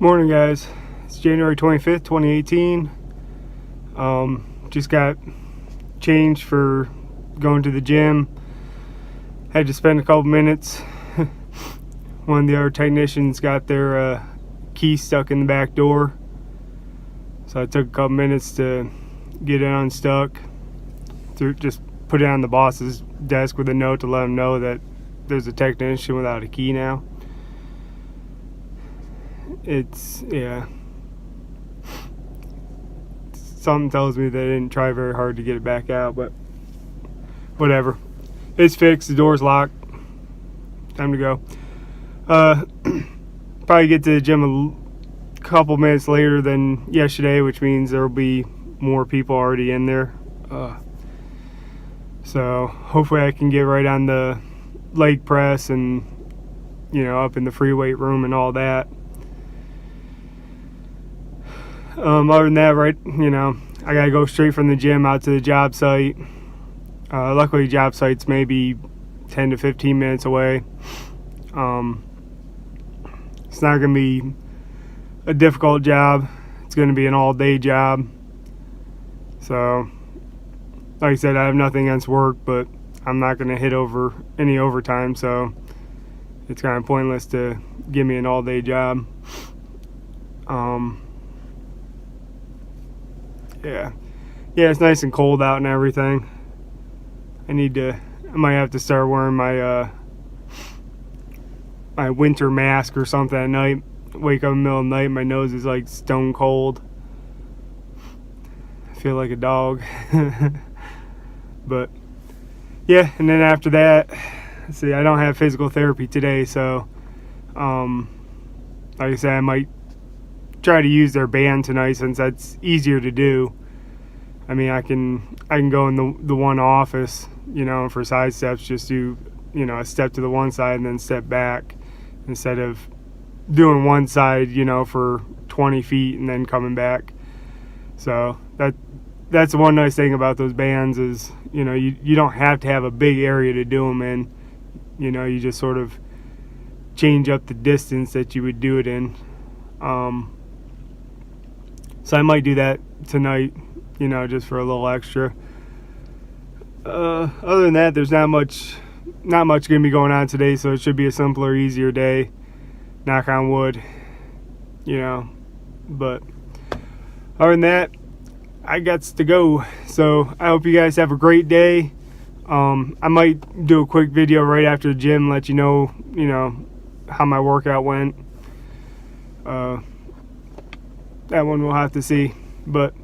Morning, guys. It's January 25th, 2018. Just got changed for going to the gym. Had to spend a couple minutes. One of the other technicians got their key stuck in the back door, so I took a couple minutes to get it unstuck. Just put it on the boss's desk with a note to let him know that there's a technician without a key now. Something tells me they didn't try very hard to get it back out, but whatever. It's fixed. The door's locked. Time to go. Probably get to the gym a couple minutes later than yesterday, which means there will be more people already in there. So hopefully I can get right on the leg press and, up in the free weight room and all that. Other than that, I gotta go straight from the gym out to the job site. Luckily, the job site's maybe 10 to 15 minutes away. It's not gonna be a difficult job. It's gonna be an all-day job. So, like I said, I have nothing against work, but I'm not gonna hit over any overtime, so it's kind of pointless to give me an all-day job. Yeah, it's nice and cold out and everything. I might have to start wearing my my winter mask or something at night. Wake up in the middle of the night, my nose is like stone cold. I feel like a dog. But yeah, and then after that, let's see, I don't have physical therapy today, so like I said, I might try to use their band tonight since that's easier to do. I mean, I can go in the one office, for side steps, just do, a step to the one side and then step back instead of doing one side, for 20 feet and then coming back. So that's the one nice thing about those bands is, you don't have to have a big area to do them in. You just sort of change up the distance that you would do it in. So I might do that tonight, just for a little extra. Other than that, there's not much gonna be going on today, so it should be a simpler, easier day. Knock on wood, But other than that, I got to go. So I hope you guys have a great day. I might do a quick video right after the gym, let you know, how my workout went. That one we'll have to see. But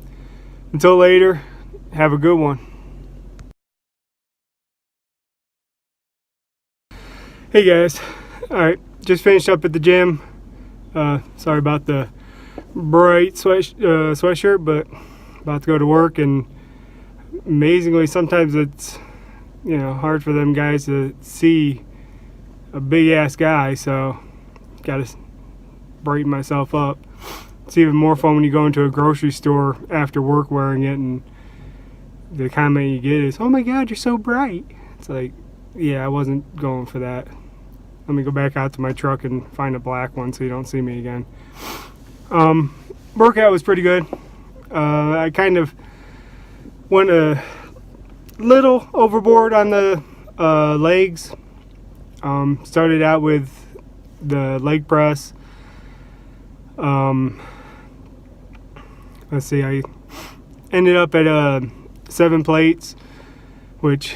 until later, have a good one. Hey guys, alright, just finished up at the gym. Sorry about the bright sweatshirt, but about to go to work, and amazingly sometimes it's hard for them guys to see a big ass guy, so gotta brighten myself up. It's even more fun when you go into a grocery store after work wearing it and the comment you get is, "Oh my god, you're so bright." It's like, yeah, I wasn't going for that. Let me go back out to my truck and find a black one so you don't see me again. Workout was pretty good. I kind of went a little overboard on the legs. Started out with the leg press. Let's see, I ended up at 7 plates, which,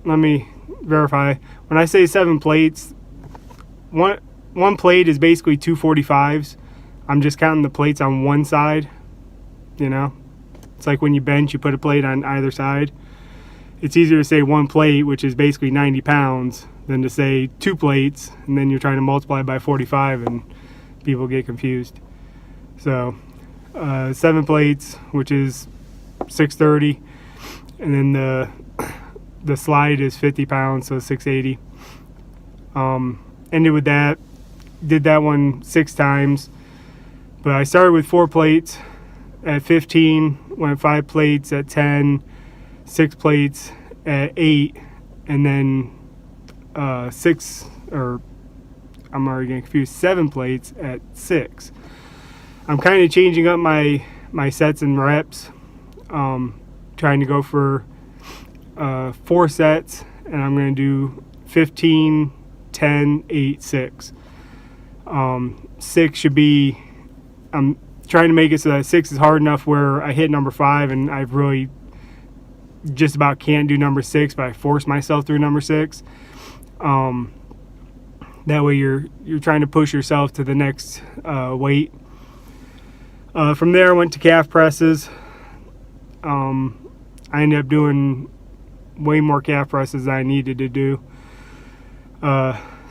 let me verify. When I say 7 plates, one plate is basically 245s. I'm just counting the plates on one side. It's like when you bench, you put a plate on either side. It's easier to say one plate, which is basically 90 pounds, than to say 2 plates, and then you're trying to multiply by 45, and people get confused. So 7 plates, which is 630, and then the slide is 50 pounds, so 680. Ended with that. Did that one 6 times, but I started with 4 plates at 15, went 5 plates at 10, 6 plates at 8, and then 6 or I'm already getting confused. 7 plates at 6. I'm kind of changing up my sets and reps. Trying to go for 4 sets, and I'm going to do 15, 10, 8, 6. 6 should be, I'm trying to make it so that 6 is hard enough where I hit number 5 and I really just about can't do number 6, but I force myself through number 6. That way you're trying to push yourself to the next weight. From there I went to calf presses. I ended up doing way more calf presses than I needed to do.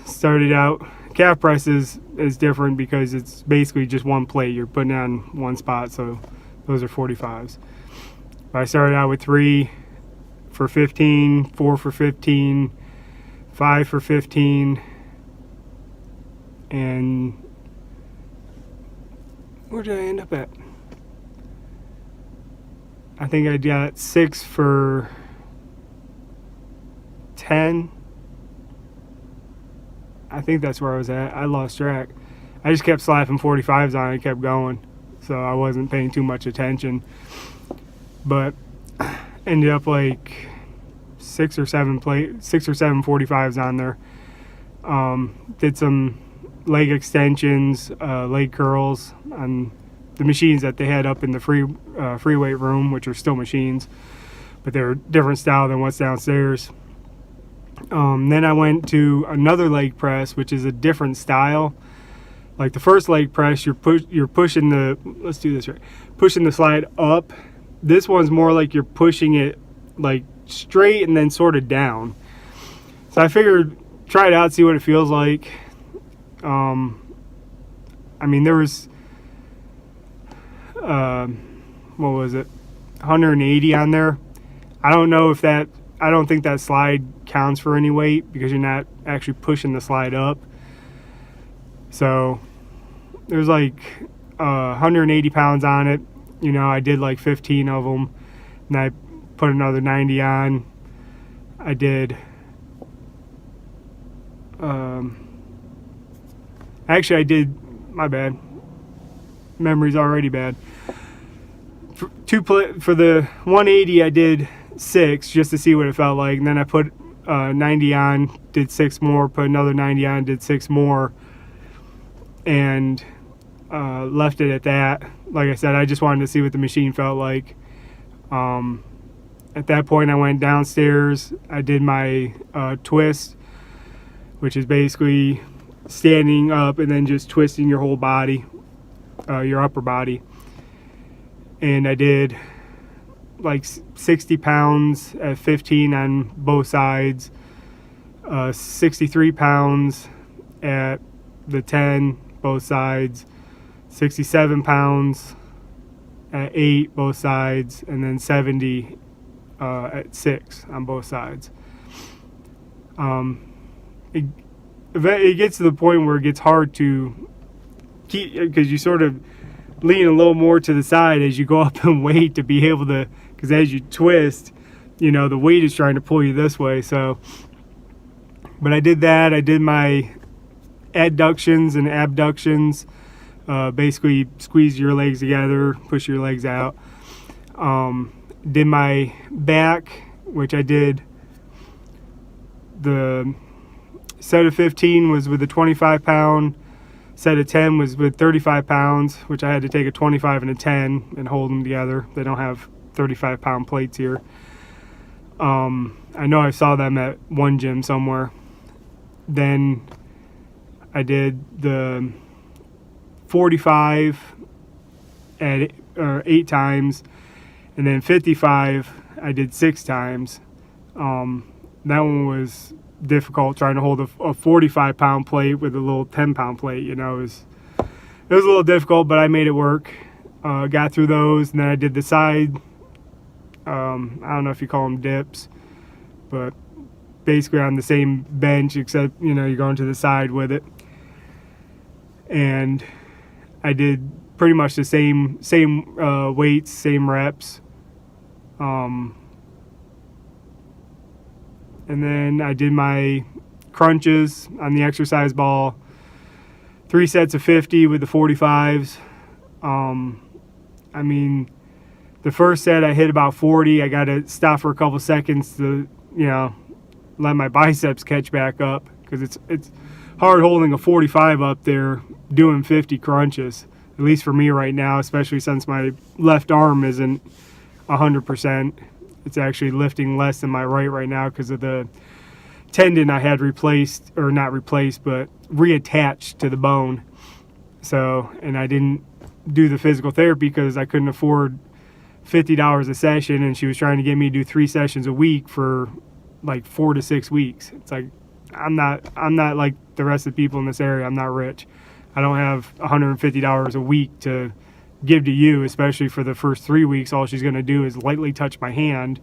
Started out, calf presses is different because it's basically just one plate. You're putting on one spot, so those are 45s. I started out with 3 for 15, 4 for 15, 5 for 15, and where did I end up at? I think I got 6 for 10. I think that's where I was at. I lost track. I just kept slapping 45s on and kept going, so I wasn't paying too much attention. But ended up like 6 or 7 45s on there. Did some leg extensions, leg curls on the machines that they had up in the free weight room, which are still machines, but they're different style than what's downstairs. Then I went to another leg press, which is a different style. Like the first leg press, you're pushing the, let's do this right, pushing the slide up. This one's more like you're pushing it like straight and then sort of down. So I figured try it out, see what it feels like. I mean, there was what was it, 180 on there. I don't think that slide counts for any weight because you're not actually pushing the slide up. So there's like 180 pounds on it. You know, I did like 15 of them, and I put another 90 on. I did actually I did, my bad, memory's already bad. For the 180 I did 6 just to see what it felt like, and then I put 90 on, did 6 more, put another 90 on, did 6 more, and left it at that. Like I said, I just wanted to see what the machine felt like. At that point I went downstairs. I did my twist, which is basically standing up and then just twisting your whole body, your upper body. And I did like 60 pounds at 15 on both sides, 63 pounds at the 10 both sides, 67 pounds at 8 both sides, and then 70 at 6 on both sides. It gets to the point where it gets hard to keep, because you sort of lean a little more to the side as you go up in weight to be able to, because as you twist, you know, the weight is trying to pull you this way. So, but I did that. I did my adductions and abductions. Basically squeeze your legs together, push your legs out. Did my back, which I did, the set of 15 was with a 25 pound, set of 10 was with 35 pounds, which I had to take a 25 and a 10 and hold them together. They don't have 35 pound plates here. I know I saw them at one gym somewhere. Then I did the 45 at 8 times, and then 55 I did 6 times. That one was difficult, trying to hold a 45 pound plate with a little 10 pound plate. You know, it was a little difficult, but I made it work. Got through those, and then I did the side, I don't know if you call them dips, but basically on the same bench, except, you know, you're going to the side with it. And I did pretty much the same weights, same reps. And then I did my crunches on the exercise ball, 3 sets of 50 with the 45s. I mean, the first set I hit about 40. I got to stop for a couple seconds to, let my biceps catch back up, because it's hard holding a 45 up there doing 50 crunches, at least for me right now, especially since my left arm isn't 100%. It's actually lifting less than my right now because of the tendon I had replaced, or not replaced, but reattached to the bone. So, and I didn't do the physical therapy because I couldn't afford $50 a session, and she was trying to get me to do 3 sessions a week for like 4 to 6 weeks. It's like, I'm not like the rest of the people in this area. I'm not rich. I don't have $150 a week to give to you, especially for the first 3 weeks. All she's going to do is lightly touch my hand,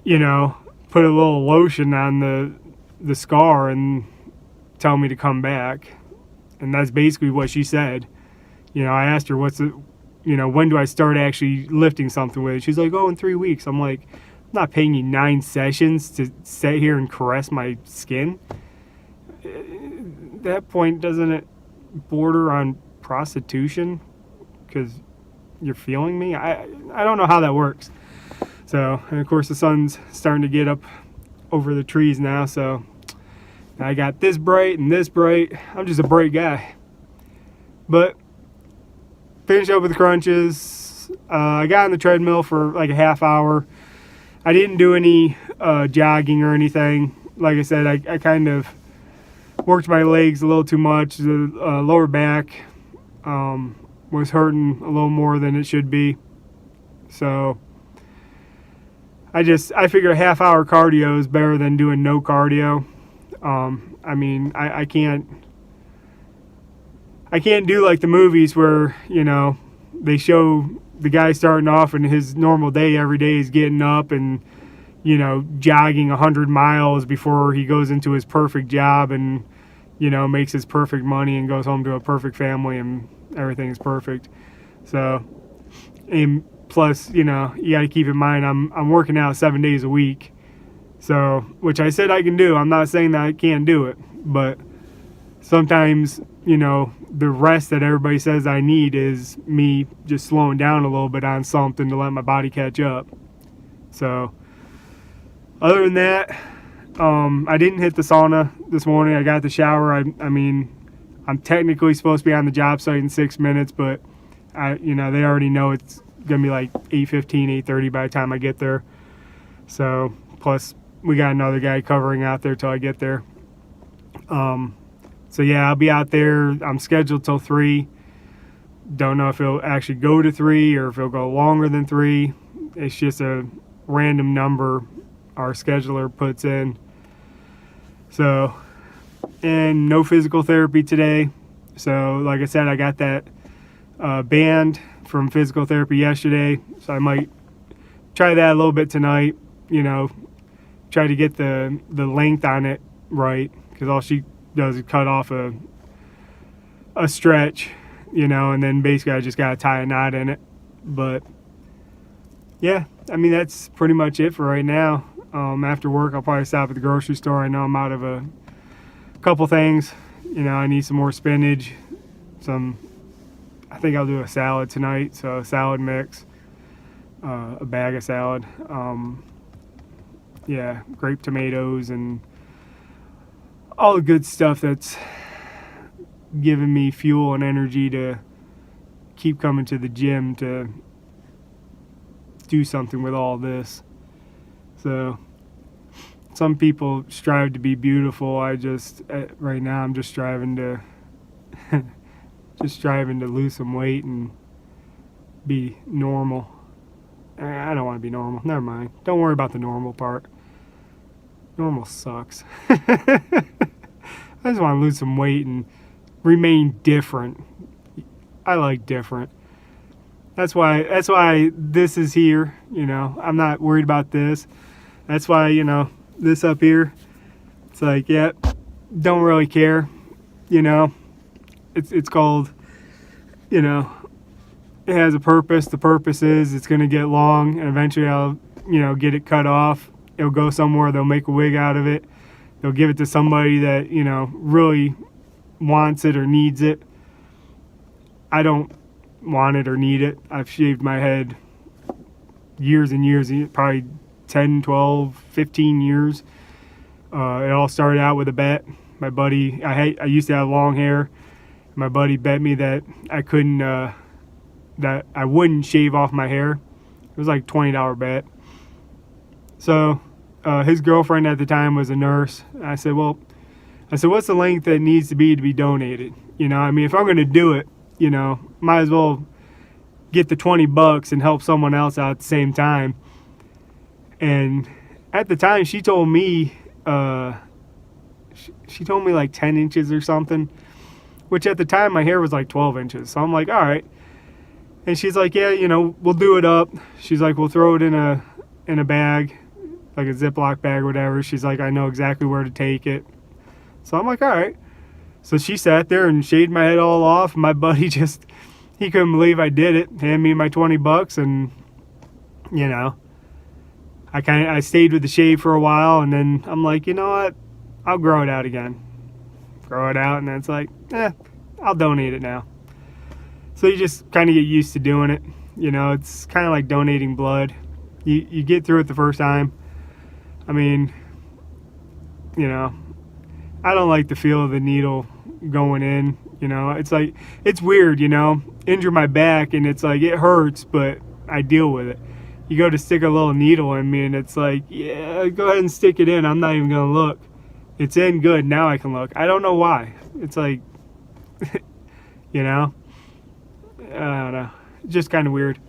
put a little lotion on the scar and tell me to come back. And that's basically what she said. I asked her, when do I start actually lifting something with it? She's like, in 3 weeks. I'm like, I'm not paying you 9 sessions to sit here and caress my skin. At that point, doesn't it border on prostitution? Because you're feeling me? I don't know how that works. So, and of course the sun's starting to get up over the trees now, so I got this bright and this bright. I'm just a bright guy. But finished up with the crunches. I got on the treadmill for like a half hour. I didn't do any jogging or anything. Like I said, I kind of worked my legs a little too much. The lower back was hurting a little more than it should be. So I figure a half hour cardio is better than doing no cardio. I mean, I can't do like the movies where, they show the guy starting off and his normal day every day is getting up and, jogging 100 miles before he goes into his perfect job and, makes his perfect money and goes home to a perfect family and everything is perfect. So, and plus, you got to keep in mind, I'm working out 7 days a week. So, which I said I can do. I'm not saying that I can't do it, but sometimes, the rest that everybody says I need is me just slowing down a little bit on something to let my body catch up. So, other than that, I didn't hit the sauna this morning. I got the shower. I mean, I'm technically supposed to be on the job site in 6 minutes, but they already know it's gonna be like 8:15, 8:30 by the time I get there. So, plus we got another guy covering out there till I get there. So yeah, I'll be out there. I'm scheduled till 3. Don't know if it'll actually go to 3 or if it'll go longer than 3. It's just a random number our scheduler puts in. So, and no physical therapy today. So, like I said, I got that band from physical therapy yesterday. So I might try that a little bit tonight. Try to get the length on it right, because all she does is cut off a stretch, and then basically I just gotta tie a knot in it. But yeah, I mean, that's pretty much it for right now. After work, I'll probably stop at the grocery store. I know I'm out of a couple things. I need some more spinach. I think I'll do a salad tonight, so a salad mix, a bag of salad. Grape tomatoes and all the good stuff that's giving me fuel and energy to keep coming to the gym to do something with all this. So some people strive to be beautiful. Right now I'm just striving to lose some weight and be normal. I don't want to be normal. Never mind. Don't worry about the normal part. Normal sucks. I just want to lose some weight and remain different. I like different. That's why this is here. I'm not worried about this. That's why, this up here, it's like, yeah, don't really care. It's called, it has a purpose. The purpose is it's going to get long, and eventually I'll, get it cut off. It'll go somewhere. They'll make a wig out of it. They'll give it to somebody that, really wants it or needs it. I don't want it or need it. I've shaved my head years and years, probably 10, 12, 15 years. It all started out with a bet. My buddy, I used to have long hair. My buddy bet me that that I wouldn't shave off my hair. It was like $20 bet. So his girlfriend at the time was a nurse. I said, what's the length that needs to be donated? You know, I mean, if I'm going to do it, you know, might as well get the $20 and help someone else out at the same time. And at the time, she told me, she told me like 10 inches or something, which at the time my hair was like 12 inches. So I'm like, all right. And she's like, yeah, you know, we'll do it up. She's like, we'll throw it in a bag, like a Ziploc bag or whatever. She's like, I know exactly where to take it. So I'm like, all right. So she sat there and shaved my head all off. My buddy he couldn't believe I did it. Handed me my $20, and you know, I stayed with the shave for a while, and then I'm like, you know what? I'll grow it out again. Grow it out, and then it's like, I'll donate it now. So you just kind of get used to doing it. You know, it's kind of like donating blood. You get through it the first time. I mean, you know, I don't like the feel of the needle going in. You know, it's like, it's weird, you know, injure my back, and it's like, it hurts, but I deal with it. You go to stick a little needle in me, and it's like, yeah, go ahead and stick it in. I'm not even going to look. It's in, good. Now I can look. I don't know why. It's like, you know, I don't know. Just kind of weird.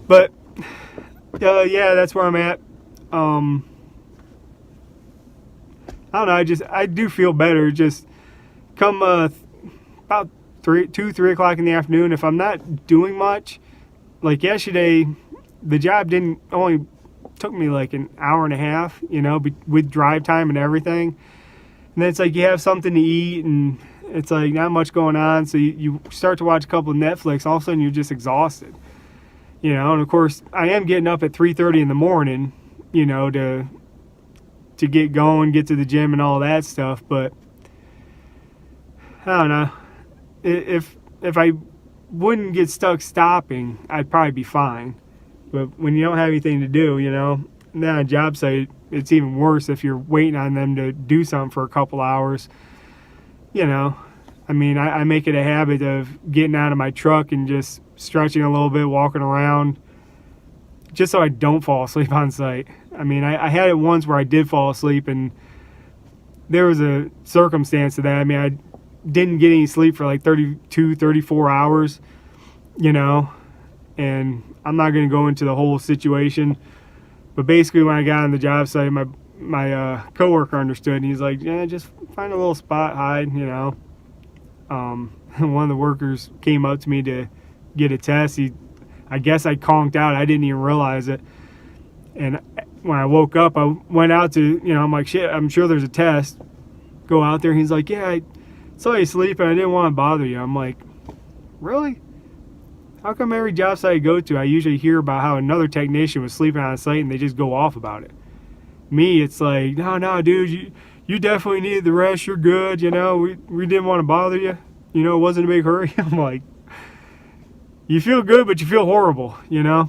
But, yeah, that's where I'm at. I don't know. I do feel better. Just come about 3 o'clock in the afternoon, if I'm not doing much, like yesterday, the job only took me like an hour and a half, you know, with drive time and everything. And then it's like you have something to eat, and it's like not much going on. So you start to watch a couple of Netflix. All of a sudden, you're just exhausted, you know. And of course, I am getting up at 3:30 in the morning, you know, to get going, get to the gym and all that stuff. But I don't know. If I wouldn't get stuck stopping, I'd probably be fine. But when you don't have anything to do, you know, and then on a job site, it's even worse if you're waiting on them to do something for a couple hours. You know, I mean, I make it a habit of getting out of my truck and just stretching a little bit, walking around, just so I don't fall asleep on site. I mean, I had it once where I did fall asleep, and there was a circumstance to that. I mean, I didn't get any sleep for like 32, 34 hours, you know, and I'm not going to go into the whole situation. But basically, when I got on the job site, my coworker understood, and he's like, yeah, just find a little spot, hide, you know. One of the workers came up to me to get a test. I guess I conked out. I didn't even realize it. And when I woke up, I went out to, you know, I'm like, shit, I'm sure there's a test. Go out there. He's like, yeah, I saw you sleeping. I didn't want to bother you. I'm like, really? How come every job site I go to, I usually hear about how another technician was sleeping on site and they just go off about it? Me, it's like, no, dude, you definitely needed the rest. You're good. You know, we didn't want to bother you. You know, it wasn't a big hurry. I'm like, you feel good, but you feel horrible, you know?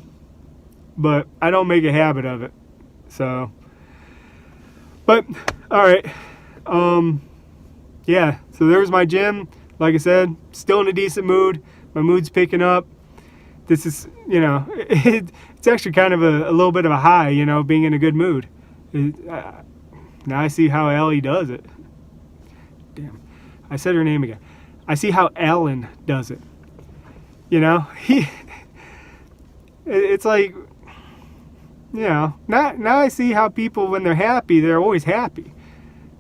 But I don't make a habit of it. So, but, all right. Yeah, so there's my gym. Like I said, still in a decent mood. My mood's picking up. This is, you know, it's actually kind of a little bit of a high, you know, being in a good mood. Now I see how Ellie does it. Damn, I said her name again. I see how Alan does it. You know, it's like, you know, now I see how people, when they're happy, they're always happy.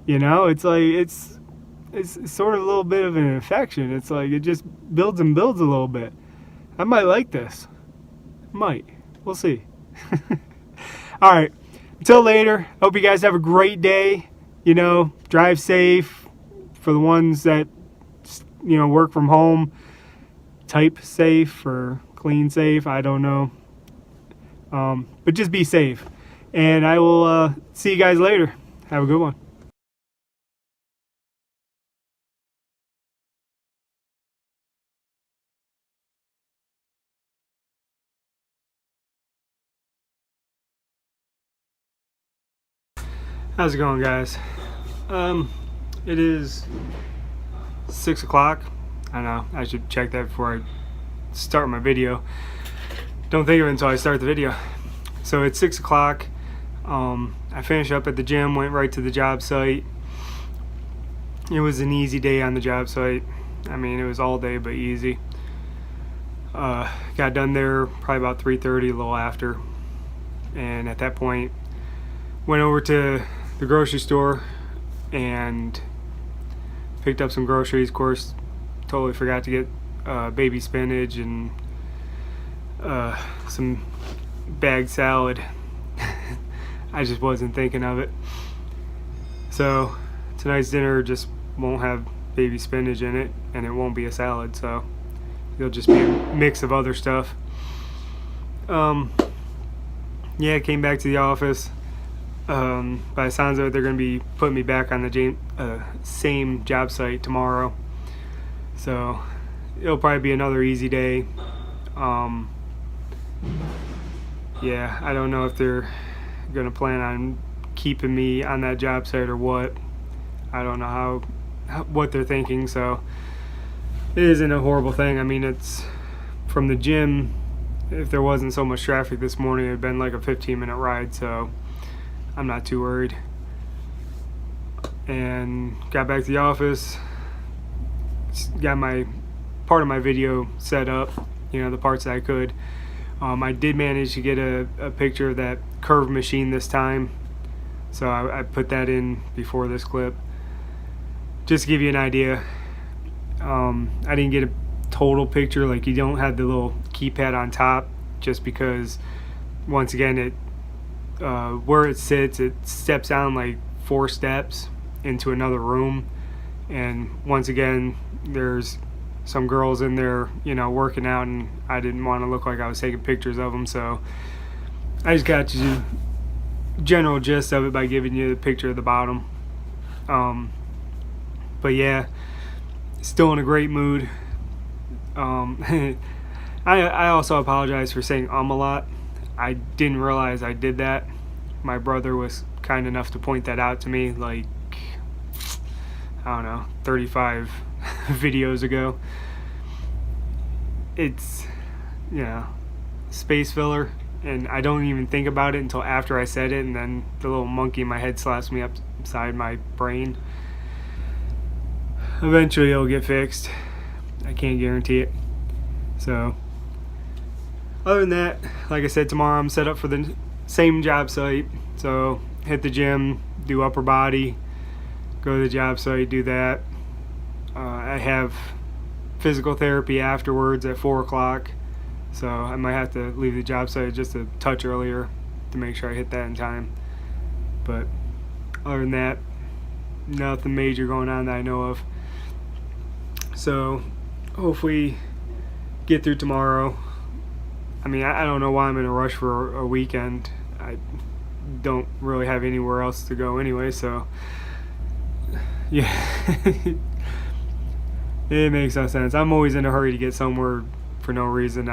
You know, it's like, it's sort of a little bit of an infection. It's like, it just builds and builds a little bit. I might like this. Might. We'll see. All right. Until later, hope you guys have a great day. You know, drive safe. For the ones that, you know, work from home, type safe or clean safe. I don't know. But just be safe. And I will see you guys later. Have a good one. How's it going, guys? It is 6 o'clock. I know, I should check that before I start my video. Don't think of it until I start the video. So it's 6 o'clock. I finished up at the gym, went right to the job site. It was an easy day on the job site. I mean, it was all day, but easy. Got done there probably about 3:30, a little after. And at that point, went over to the grocery store and picked up some groceries. Of course, totally forgot to get baby spinach and some bagged salad. I just wasn't thinking of it. So tonight's dinner just won't have baby spinach in it, and it won't be a salad, so it'll just be a mix of other stuff. Yeah, came back to the office. By the sounds of it, they're going to be putting me back on the same job site tomorrow. So it'll probably be another easy day. Yeah, I don't know if they're going to plan on keeping me on that job site or what. I don't know what they're thinking, so it isn't a horrible thing. I mean, it's from the gym. If there wasn't so much traffic this morning, it would have been like a 15-minute ride, so I'm not too worried. And got back to the office, got my part of my video set up, the parts that I could. I did manage to get a picture of that curved machine this time, so I put that in before this clip. Just to give you an idea, I didn't get a total picture, like you don't have the little keypad on top, just because once again it where it sits, it steps down like 4 steps into another room, and once again there's some girls in there working out, and I didn't want to look like I was taking pictures of them, so I just got you general gist of it by giving you the picture of the bottom. But yeah, still in a great mood. I also apologize for saying a lot. I didn't realize I did that. My brother was kind enough to point that out to me, like, I don't know, 35 videos ago. It's, space filler, and I don't even think about it until after I said it, and then the little monkey in my head slaps me upside my brain. Eventually it'll get fixed. I can't guarantee it. So other than that, like I said, tomorrow I'm set up for the same job site. So hit the gym, do upper body, go to the job site, do that. I have physical therapy afterwards at 4 o'clock, so I might have to leave the job site just a touch earlier to make sure I hit that in time. But other than that, nothing major going on that I know of. So hopefully get through tomorrow. I mean, I don't know why I'm in a rush for a weekend. I don't really have anywhere else to go anyway, so yeah. It makes no sense. I'm always in a hurry to get somewhere for no reason.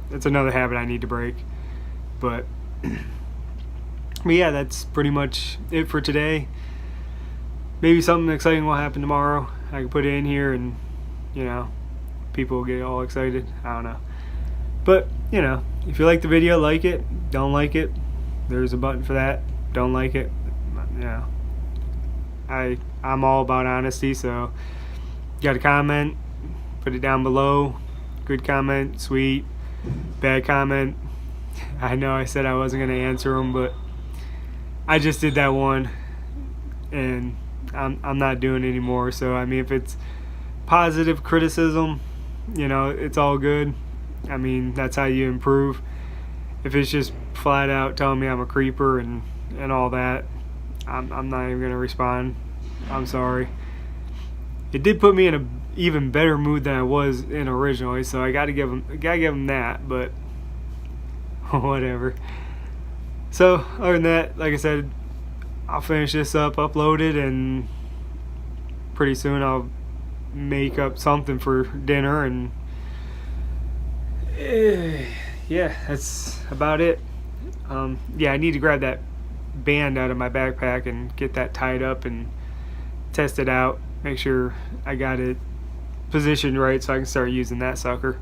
It's another habit I need to break. But yeah, that's pretty much it for today. Maybe something exciting will happen tomorrow. I can put it in here and, people will get all excited. I don't know. But, if you like the video, like it. Don't like it, there's a button for that. Don't like it, I'm all about honesty, so you got a comment, put it down below. Good comment, sweet. Bad comment, I know I said I wasn't going to answer them, but I just did that one, and I'm not doing it anymore. So I mean, if it's positive criticism, it's all good. I mean, that's how you improve. If it's just flat out telling me I'm a creeper and all that, I'm not even gonna respond. I'm sorry. It did put me in a even better mood than I was in originally, so I gotta give them that. But whatever. So other than that, like I said, I'll finish this up, upload it, and pretty soon I'll make up something for dinner, and yeah, that's about it. Yeah, I need to grab that band out of my backpack and get that tied up and test it out. Make sure I got it positioned right so I can start using that sucker.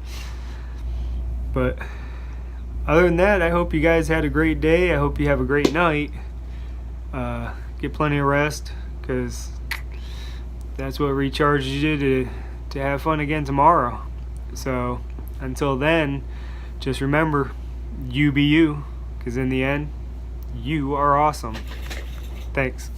But other than that, I hope you guys had a great day. I hope you have a great night. Get plenty of rest, because that's what recharges you to have fun again tomorrow. So until then, just remember, you be you, because in the end, you are awesome. Thanks.